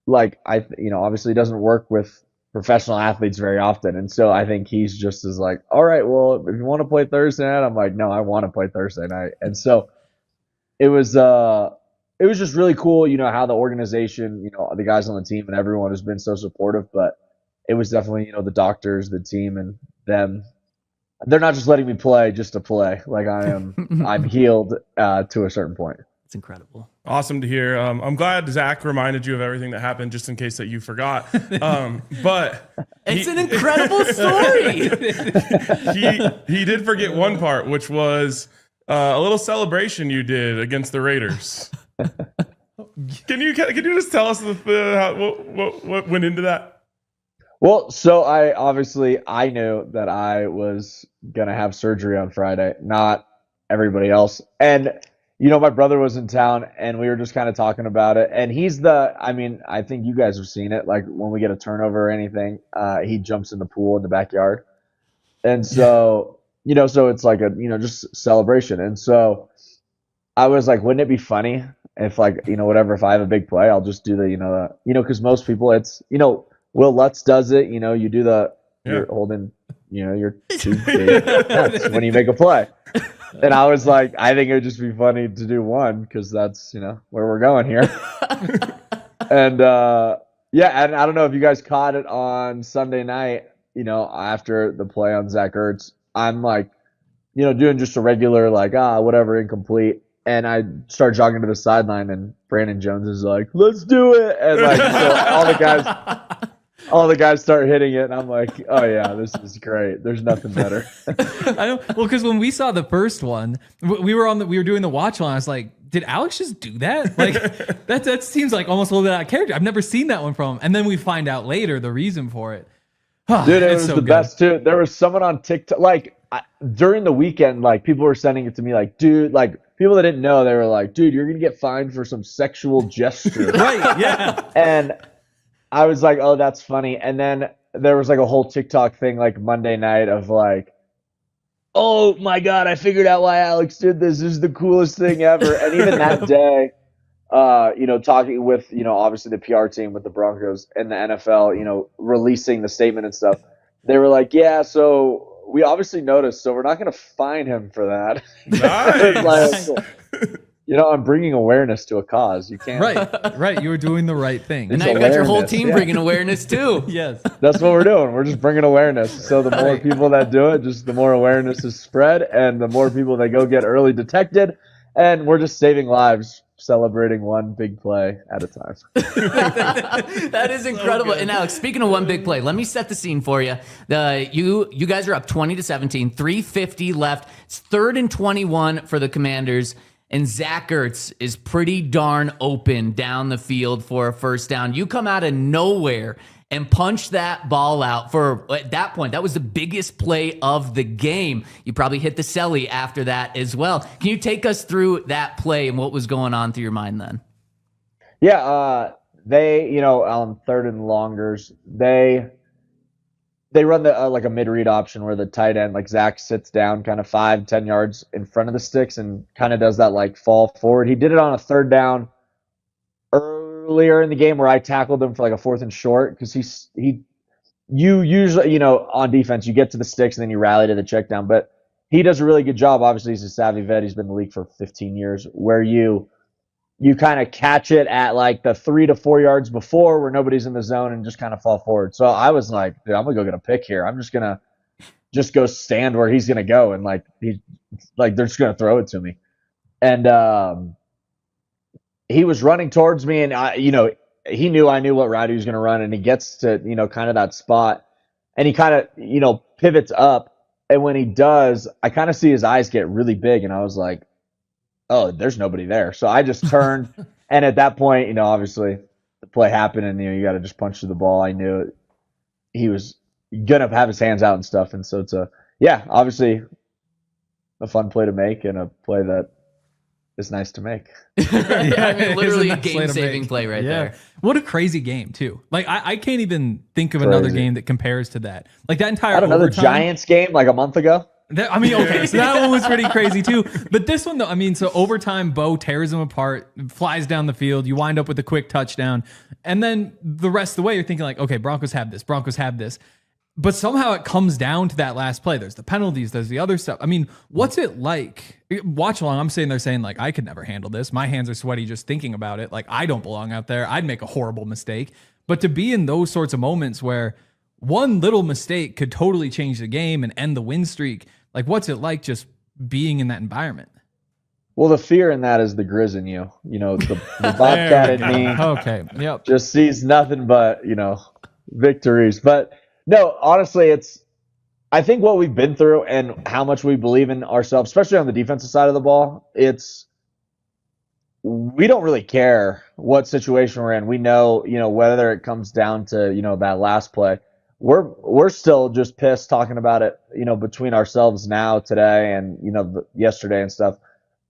obviously doesn't work with professional athletes very often. And so I think he's just as like, all right, well, if you want to play Thursday night, I'm like, no, I want to play Thursday night. And so it was just really cool, how the organization, the guys on the team and everyone has been so supportive. But it was definitely, the doctors, the team, and them. They're not just letting me play just to play. Like I'm healed to a certain point. It's incredible. Awesome to hear. I'm glad Zach reminded you of everything that happened, just in case that you forgot. But it's an incredible story. he did forget one part, which was a little celebration you did against the Raiders. Can you just tell us what went into that? Well, so I knew that I was gonna have surgery on Friday, not everybody else, and. My brother was in town and we were just kind of talking about it. And I think you guys have seen it. Like when we get a turnover or anything, he jumps in the pool in the backyard. And so, so it's like a, just celebration. And so I was like, wouldn't it be funny if if I have a big play, I'll just do cause most people Will Lutz does it, you do you're holding, your two big nuts when you make a play. And I was like, I think it would just be funny to do one because that's, where we're going here. And, and I don't know if you guys caught it on Sunday night, after the play on Zach Ertz. I'm like, doing just a regular, whatever, incomplete. And I start jogging to the sideline and Brandon Jones is like, let's do it. And so all the guys start hitting it, and I'm like, oh, yeah, this is great. There's nothing better. I know. Well, because when we saw the first one, we were doing the watch line. I was like, did Alex just do that? Like, that seems like almost a little bit out of character. I've never seen that one from him. And then we find out later the reason for it. Dude, it was so the best, too. There was someone on TikTok, during the weekend, people were sending it to me, dude, people that didn't know, they were like, dude, you're going to get fined for some sexual gesture. Right, yeah. And I was like, oh, that's funny. And then there was a whole TikTok thing Monday night of oh my God, I figured out why Alex did this. This is the coolest thing ever. And even that day, talking with, obviously the PR team with the Broncos and the NFL, releasing the statement and stuff, they were like, yeah, so we obviously noticed, so we're not going to fine him for that. Nice. I'm bringing awareness to a cause. You can't. Right. You were doing the right thing. And now you've got your whole team bringing awareness too. Yes. That's what we're doing. We're just bringing awareness. So the more people that do it, just the more awareness is spread and the more people that go get early detected. And we're just saving lives, celebrating one big play at a time. That is incredible. And Alex, speaking of one big play, let me set the scene for you. You guys are up 20-17, 3:50 left. It's 3rd and 21 for the Commanders. And Zach Ertz is pretty darn open down the field for a first down. You come out of nowhere and punch that ball out at that point. That was the biggest play of the game. You probably hit the celly after that as well. Can you take us through that play and what was going on through your mind then? Yeah, they, on 3rd and longers, they run the a mid-read option where the tight end, Zach, sits down kind of 5-10 yards in front of the sticks and kind of does that fall forward. He did it on a 3rd down earlier in the game where I tackled him for like a 4th and short because you usually, on defense, you get to the sticks and then you rally to the check down. But he does a really good job. Obviously, he's a savvy vet. He's been in the league for 15 years where you kind of catch it at like the 3 to 4 yards before where nobody's in the zone and just kind of fall forward. So I was like, dude, I'm going to go get a pick here. I'm just going to go stand where he's going to go. And they're just going to throw it to me. And he was running towards me and he knew I knew what route he was going to run, and he gets to, kind of that spot, and he kind of, pivots up. And when he does, I kind of see his eyes get really big, and I was like, oh, there's nobody there. So I just turned, and at that point, obviously the play happened, and, you got to just punch through the ball. I knew he was going to have his hands out and stuff. And so obviously a fun play to make and a play that is nice to make. I mean, literally a game-saving play right there. What a crazy game, too. Like, I can't even think of another game that compares to that. Like, that entire another overtime. Giants game like a month ago. Okay, so that one was pretty crazy, too. But this one, though, so overtime, Bo tears him apart, flies down the field. You wind up with a quick touchdown. And then the rest of the way, you're thinking, like, okay, Broncos have this. But somehow it comes down to that last play. There's the penalties. There's the other stuff. I mean, what's it like? Watch along. I'm sitting there saying, like, I could never handle this. My hands are sweaty just thinking about it. Like, I don't belong out there. I'd make a horrible mistake. But to be in those sorts of moments where one little mistake could totally change the game and end the win streak, like, what's it like just being in that environment? Well, the fear in that is the grizz in you. The Bobcat in me. Okay, yep. Just sees nothing but, victories. But no, honestly, I think what we've been through and how much we believe in ourselves, especially on the defensive side of the ball, we don't really care what situation we're in. We know, whether it comes down to, that last play, we're still just pissed talking about it, between ourselves now, today, and, yesterday and stuff,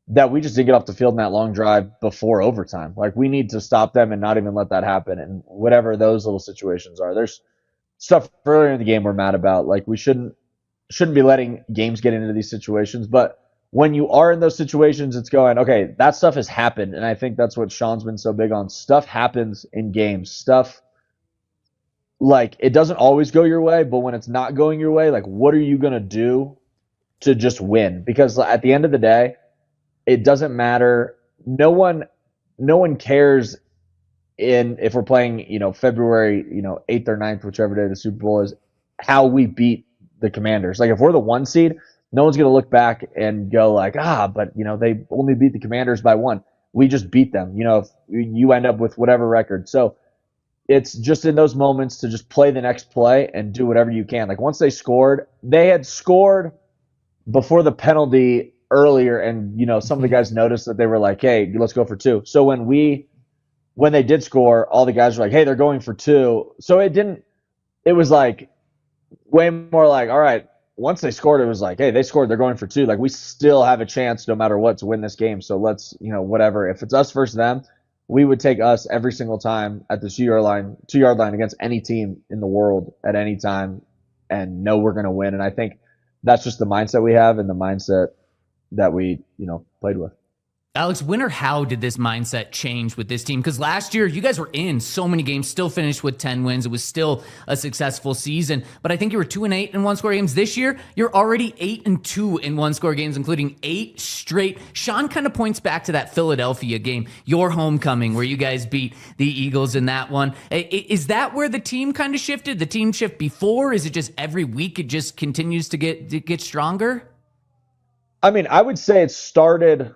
that we just didn't get off the field in that long drive before overtime. Like, we need to stop them and not even let that happen. And whatever those little situations are, there's stuff earlier in the game we're mad about. Like, we shouldn't be letting games get into these situations. But when you are in those situations, it's going, okay, that stuff has happened. And I think that's what Sean's been so big on. Stuff happens in games. Stuff, like, it doesn't always go your way, but when it's not going your way, like, what are you going to do to just win? Because at the end of the day, it doesn't matter. No one cares if we're playing, February, 8th or 9th, whichever day the Super Bowl is, how we beat the Commanders. Like, if we're the 1 seed, no one's going to look back and go like, but, they only beat the Commanders by 1. We just beat them, if you end up with whatever record. So it's just in those moments to just play the next play and do whatever you can. Like, once they had scored before the penalty earlier, and, some of the guys noticed that they were like, hey, let's go for 2. So when they did score, all the guys were like, hey, they're going for 2. So it was like way more like, all right, once they scored, it was like, hey, they scored, they're going for 2. Like, we still have a chance no matter what to win this game. So let's, whatever. If it's us versus them, we would take us every single time at the 2-yard line against any team in the world at any time and know we're going to win. And I think that's just the mindset we have and the mindset that we, played with. Alex, when or how did this mindset change with this team? Because last year, you guys were in so many games, still finished with 10 wins. It was still a successful season. But I think you were 2-8 in one-score games. This year, you're already 8-2 in one-score games, including 8 straight. Sean kind of points back to that Philadelphia game, your homecoming, where you guys beat the Eagles in that one. Is that where the team kind of shifted? The team shift before? Is it just every week it just continues to get stronger? I mean, I would say it started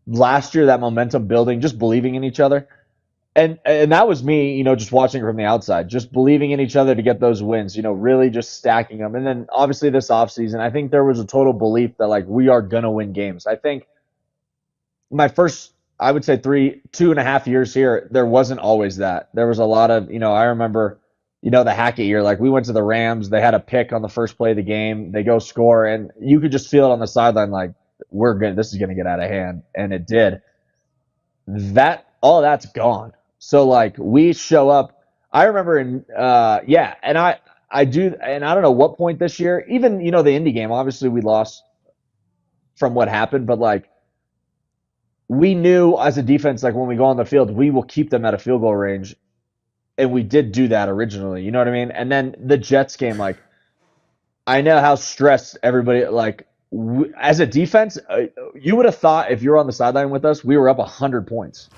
last year, that momentum building, just believing in each other. And that was me, just watching from the outside, just believing in each other to get those wins, really just stacking them. And then obviously this offseason, I think there was a total belief that, like, we are going to win games. I think my first, I would say 2.5 years here, there wasn't always that. There was a lot of, I remember, the Hackett year, like, we went to the Rams, they had a pick on the first play of the game, they go score, and you could just feel it on the sideline, like, this is going to get out of hand. And it did. All that's gone. So, like, we show up. I remember and I don't know what point this year, even, the Indy game, obviously we lost from what happened, but, like, we knew as a defense, like when we go on the field, we will keep them at a field goal range. And we did do that originally. You know what I mean? And then the Jets game, like, I know how stressed everybody, like, as a defense, you would have thought if you were on the sideline with us, we were up 100 points.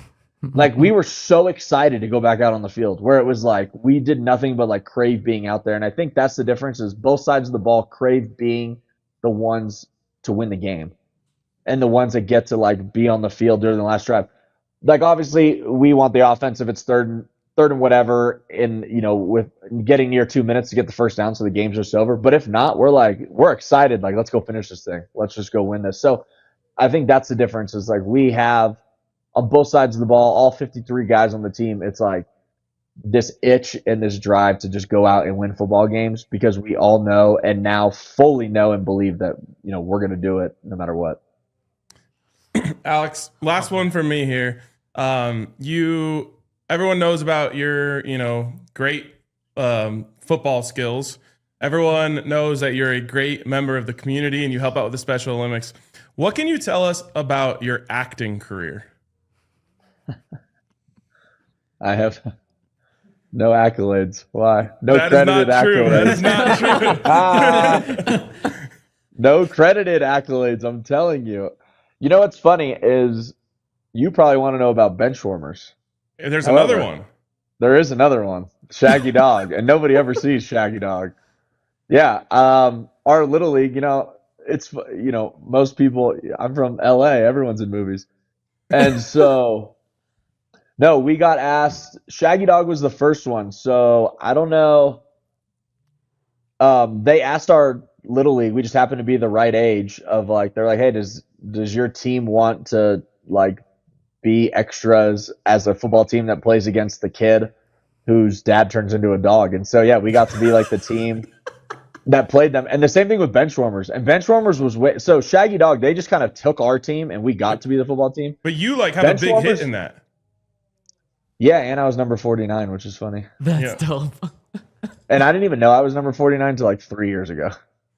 Like, we were so excited to go back out on the field, where it was like we did nothing but like crave being out there. And I think that's the difference, is both sides of the ball crave being the ones to win the game and the ones that get to like be on the field during the last drive. Like, obviously we want the offense if it's third and whatever, in, you know, with getting near 2 minutes to get the first down so the game's just over. But if not, we're excited, like, let's go finish this thing, let's just go win this. So I think that's the difference, is like we have on both sides of the ball, all 53 guys on the team, it's like this itch and this drive to just go out and win football games, because we all know and now fully know and believe that, you know, we're going to do it no matter what. Alex, last one from me here. Everyone knows about your, you know, great football skills. Everyone knows that you're a great member of the community and you help out with the Special Olympics. What can you tell us about your acting career? I have no accolades. Why? No That is credited not true. accolades. That is not true. No credited accolades, I'm telling you. You know what's funny is you probably want to know about bench warmers. There's However, another one. There is another one, Shaggy Dog, and nobody ever sees Shaggy Dog. Yeah, our Little League, you know, it's, you know, most people, I'm from LA, everyone's in movies. And so, no, we got asked, Shaggy Dog was the first one. So I don't know. They asked our Little League, we just happened to be the right age of like, they're like, hey, does your team want to like be extras as a football team that plays against the kid whose dad turns into a dog? And so, yeah, we got to be like the team that played them. And the same thing with Benchwarmers. And Benchwarmers was so Shaggy Dog, they just kind of took our team and we got to be the football team. But you like have a big hit in that. Yeah, and I was number 49, which is funny. That's dope. And I didn't even know I was number 49 until like 3 years ago.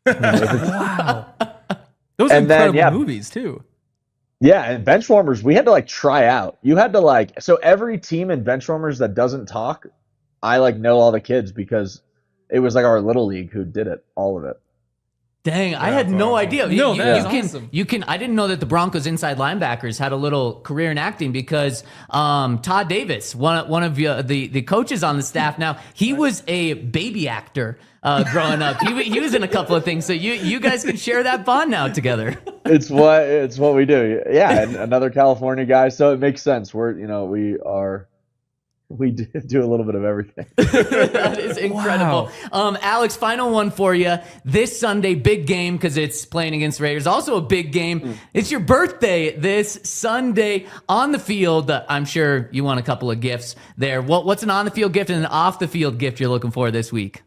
Wow. Those are And then, incredible yeah. movies too. Yeah, and Benchwarmers, we had to like try out. You had to like, so every team in Benchwarmers that doesn't talk, I like know all the kids because it was like our Little League who did it, all of it. Dang, I had That's no awesome. idea. No, that is can, awesome. You can. I didn't know that the Broncos inside linebackers had a little career in acting because Todd Davis, one of the coaches on the staff now, he was a baby actor growing up. He was in a couple of things, so you guys can share that bond now together. It's what we do. Yeah, and another California guy, so it makes sense. We do a little bit of everything. That is incredible. Alex, final one for you. This Sunday, big game because it's playing against Raiders. Also a big game. It's your birthday this Sunday on the field. I'm sure you want a couple of gifts there. What's an on-the-field gift and an off-the-field gift you're looking for this week?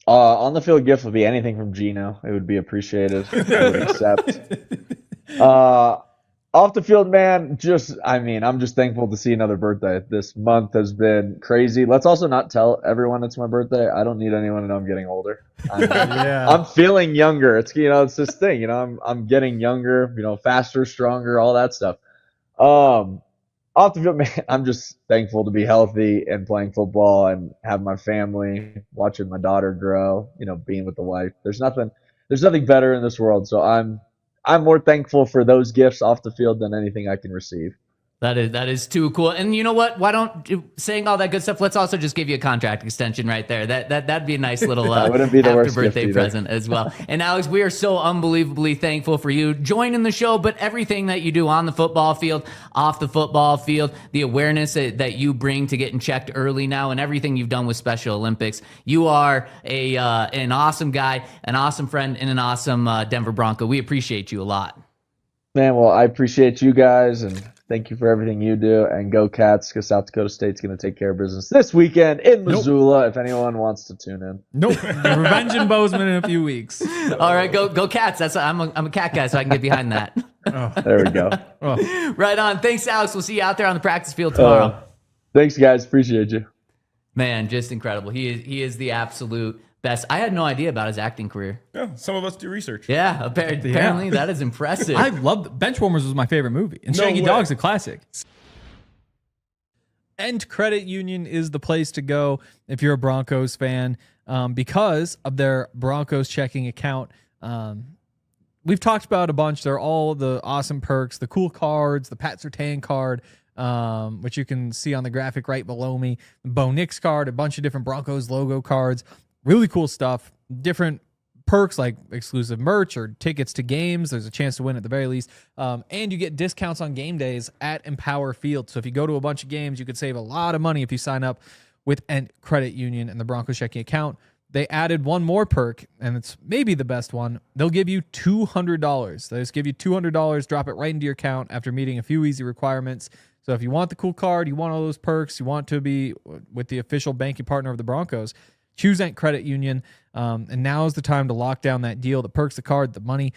On the field gift would be anything from Gino. It would be appreciated. I would accept. Off the field, man, I'm just thankful to see another birthday. This month has been crazy. Let's also not tell everyone it's my birthday. I don't need anyone to know I'm getting older. I'm feeling younger. It's this thing. I'm getting younger. Faster, stronger, all that stuff. Off the field, man, I'm just thankful to be healthy and playing football and have my family, watching my daughter grow. Being with the wife. There's nothing better in this world. So I'm more thankful for those gifts off the field than anything I can receive. That is too cool. And you know what? Why don't, saying all that good stuff, let's also just give you a contract extension right there. That'd be a nice little wouldn't be the after worst birthday gift present as well. And Alex, we are so unbelievably thankful for you joining the show, but everything that you do on the football field, off the football field, the awareness that you bring to getting checked early now, and everything you've done with Special Olympics. You are an awesome guy, an awesome friend, and an awesome Denver Bronco. We appreciate you a lot. Man, well, I appreciate you guys, and thank you for everything you do. And go Cats, because South Dakota State's going to take care of business this weekend in Missoula, if anyone wants to tune in. Nope. Revenge in Bozeman in a few weeks. All right, go Cats. I'm a Cat guy, so I can get behind that. There we go. Right on. Thanks, Alex. We'll see you out there on the practice field tomorrow. Thanks, guys. Appreciate you. Man, just incredible. He is the absolute Best. I had no idea about his acting career. Yeah, some of us do research. Yeah, apparently that is impressive. I love Benchwarmers was my favorite movie, and Shaggy Dog's a classic. And Credit Union is the place to go if you're a Broncos fan because of their Broncos checking account. We've talked about a bunch. They're all the awesome perks, the cool cards, the Pat Surtain card, which you can see on the graphic right below me, the Bo Nix card, a bunch of different Broncos logo cards. Really cool stuff. Different perks like exclusive merch or tickets to games. There's a chance to win at the very least. And you get discounts on game days at Empower Field. So if you go to a bunch of games, you could save a lot of money if you sign up with Ent Credit Union and the Broncos checking account. They added one more perk, and it's maybe the best one. They'll give you $200. They just give you $200, drop it right into your account after meeting a few easy requirements. So if you want the cool card, you want all those perks, you want to be with the official banking partner of the Broncos, choose Ent Credit Union, and now is the time to lock down that deal, the perks, the card, the money.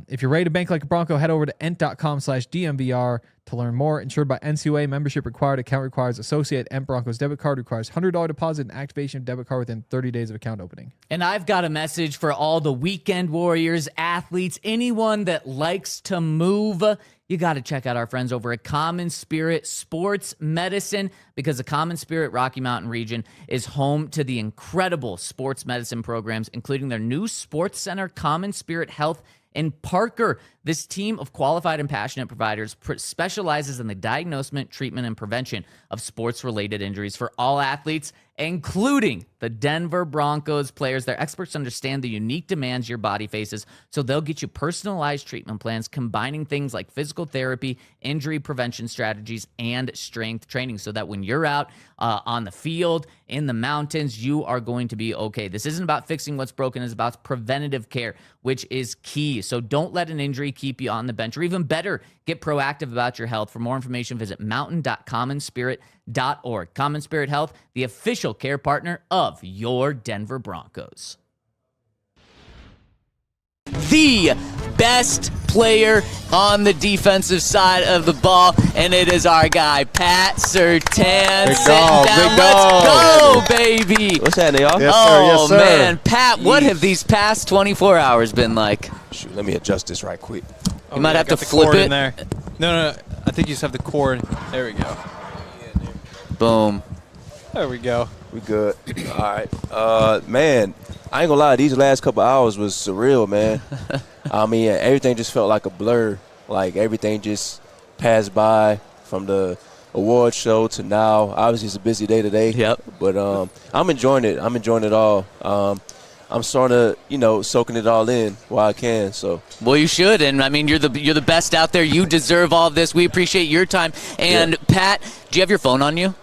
If you're ready to bank like a Bronco, head over to ent.com/DNVR to learn more. Insured by NCUA, membership required, account requires associate. Ent Broncos debit card requires $100 deposit and activation of debit card within 30 days of account opening. And I've got a message for all the weekend warriors, athletes, anyone that likes to move. You got to check out our friends over at Common Spirit Sports Medicine, because the Common Spirit Rocky Mountain region is home to the incredible sports medicine programs, including their new sports center, Common Spirit Health in Parker. This team of qualified and passionate providers specializes in the diagnosement, treatment, and prevention of sports-related injuries for all athletes, including the Denver Broncos players. Their experts understand the unique demands your body faces, so they'll get you personalized treatment plans combining things like physical therapy, injury prevention strategies, and strength training, so that when you're out on the field, in the mountains, you are going to be okay. This isn't about fixing what's broken. It's about preventative care, which is key. So don't let an injury keep you on the bench, or even better, get proactive about your health. For more information, visit mountain.commonspirit.org. Common Spirit Health, the official care partner of your Denver Broncos. The best player on the defensive side of the ball, and it is our guy, Pat Surtain. Big dog, big dog. Let's go, baby. What's happening, y'all? Yes, Oh, sir. Yes, sir. man. Pat, what have these past 24 hours been like? Shoot, let me adjust this right quick. You might have to got the flip cord it. in there. No. I think you just have the cord. There we go. Boom. There we go. We good. All right. Man, I ain't gonna lie. These last couple hours was surreal, man. I mean, everything just felt like a blur. Like, everything just passed by from the award show to now. Obviously, it's a busy day today. Yep. But I'm enjoying it. I'm enjoying it all. I'm sort of, soaking it all in while I can. So. Well, you should, and I mean, you're the best out there. You deserve all of this. We appreciate your time. And Pat, do you have your phone on you?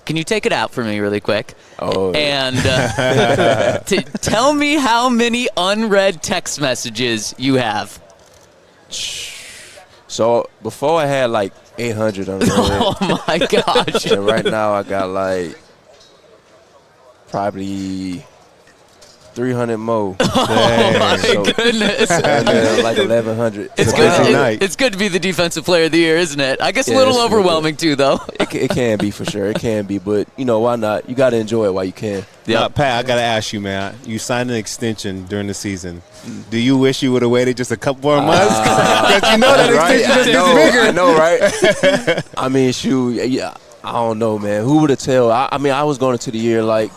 Can you take it out for me really quick? Oh. And tell me how many unread text messages you have. So before I had like 800 on Oh my gosh! and right now I got like probably 300 more. Oh my So- goodness! And then like 1100. It's Wow. good. Night. It's good to be the defensive player of the year, isn't it? I guess a Yeah, little it's really overwhelming too, though. It can be for sure. It can be, but why not? You got to enjoy it while you can. Now, Pat, I got to ask you, man. You signed an extension during the season. Do you wish you would have waited just a couple more months? Because you know that extension just gets bigger. I know, right? I mean, shoot, yeah. I don't know, man. Who would have tell? I mean, I was going into the year like,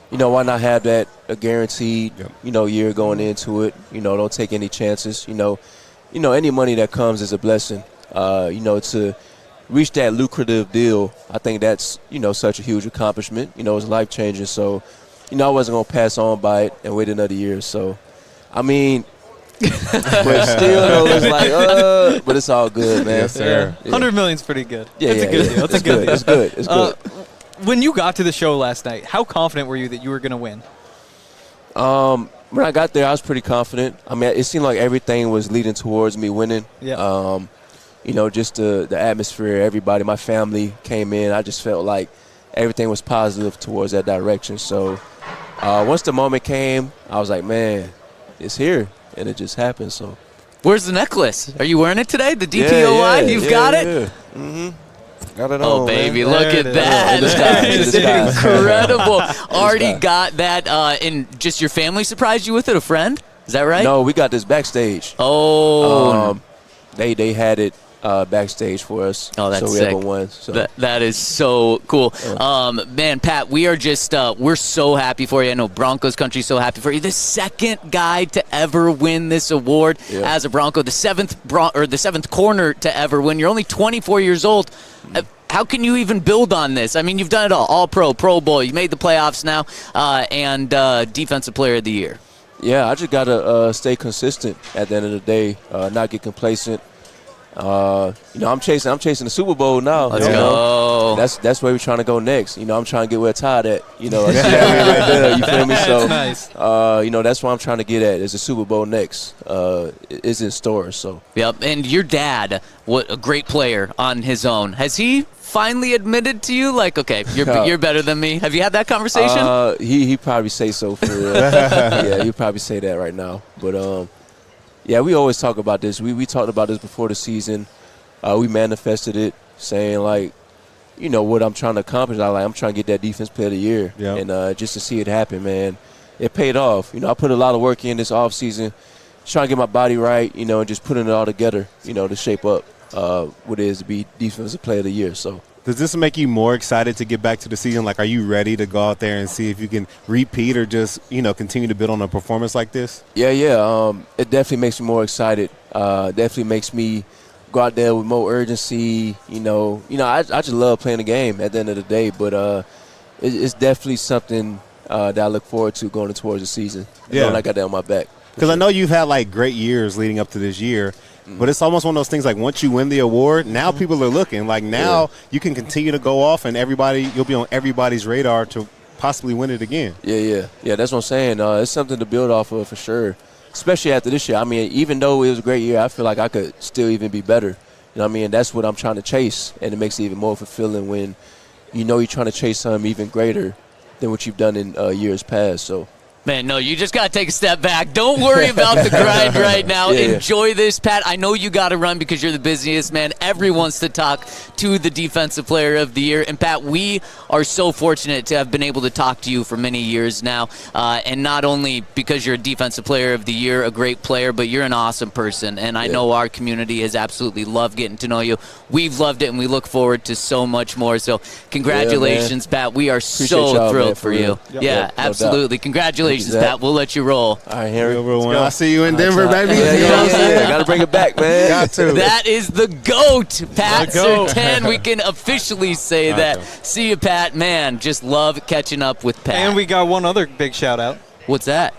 why not have that a guaranteed, year going into it? Don't take any chances. Any money that comes is a blessing. To reach that lucrative deal, I think that's, such a huge accomplishment. It's life-changing. So, I wasn't going to pass on by it and wait another year. So, I mean, but still, it's like, but it's all good, man. Yes, sir. Yeah. 100 million's pretty good. Yeah, That's a good deal. That's a good deal. It's good. It's good. When you got to the show last night, how confident were you that you were going to win? When I got there, I was pretty confident. I mean, it seemed like everything was leading towards me winning. Yeah. Just the atmosphere, everybody, my family came in. I just felt like everything was positive towards that direction. So once the moment came, I was like, man, it's here. And it just happened. So. Where's the necklace? Are you wearing it today? The DPOI? You've got it? Yeah. Mm-hmm. Got it Oh, on, baby, man. look There at it that. is. That In the is sky. incredible. Already sky. got that. And just your family surprised you with it, a friend? Is that right? No, we got this backstage. Oh, They had it backstage for us. Oh, that's so we sick. haven't won. So. that is so cool. Man, Pat, we are just, we're so happy for you. I know Broncos country's so happy for you. The second guy to ever win this award as a Bronco, the seventh corner to ever win. You're only 24 years old. How can you even build on this? I mean, you've done it all Pro Bowl. You made the playoffs now, and Defensive Player of the Year. Yeah, I just got to stay consistent at the end of the day, not get complacent. I'm chasing the Super Bowl now. Let's go. That's where we're trying to go next. I'm trying to get where Todd at. I see that ring right there. You feel me? So, nice. That's what I'm trying to get at. Is the Super Bowl next? Is in store. So. Yep. And your dad, what a great player on his own. Has he finally admitted to you, like, okay, you're better than me? Have you had that conversation? He probably say so for real. Yeah, he probably say that right now. But yeah, we always talk about this. We talked about this before the season. We manifested it, saying like, what I'm trying to accomplish. I'm trying to get that Defense Player of the Year, and just to see it happen, man, it paid off. I put a lot of work in this off season, trying to get my body right, and just putting it all together, to shape up what it is to be Defensive Player of the Year. So. Does this make you more excited to get back to the season? Like, are you ready to go out there and see if you can repeat or just, continue to build on a performance like this? Yeah. It definitely makes me more excited. Definitely makes me go out there with more urgency. I just love playing the game at the end of the day. But it's definitely something that I look forward to going towards the season. Knowing I got that on my back. Because I know you've had, like, great years leading up to this year. But it's almost one of those things, like, once you win the award, now people are looking. Like, now you can continue to go off, and you'll be on everybody's radar to possibly win it again. Yeah, that's what I'm saying. It's something to build off of for sure, especially after this year. I mean, even though it was a great year, I feel like I could still even be better. You know what I mean? That's what I'm trying to chase, and it makes it even more fulfilling when you're trying to chase something even greater than what you've done in years past. So. Man, no, you just got to take a step back. Don't worry about the grind right now. Enjoy this, Pat. I know you got to run because you're the busiest man. Everyone wants to talk to the Defensive Player of the Year. And, Pat, we are so fortunate to have been able to talk to you for many years now. And not only because you're a Defensive Player of the Year, a great player, but you're an awesome person. And I know our community has absolutely loved getting to know you. We've loved it, and we look forward to so much more. So congratulations, Pat. We are so thrilled for you. Yeah, absolutely. Congratulations. Pat, we'll let you roll. All right, Harry. I'll see you in Denver, baby. Got to bring it back, man. Got to. That is the GOAT, Pat Surtain. We can officially say that. See you, Pat. Man, just love catching up with Pat. And we got one other big shout out. What's that?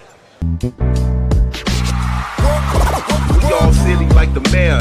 We all silly like the mayor.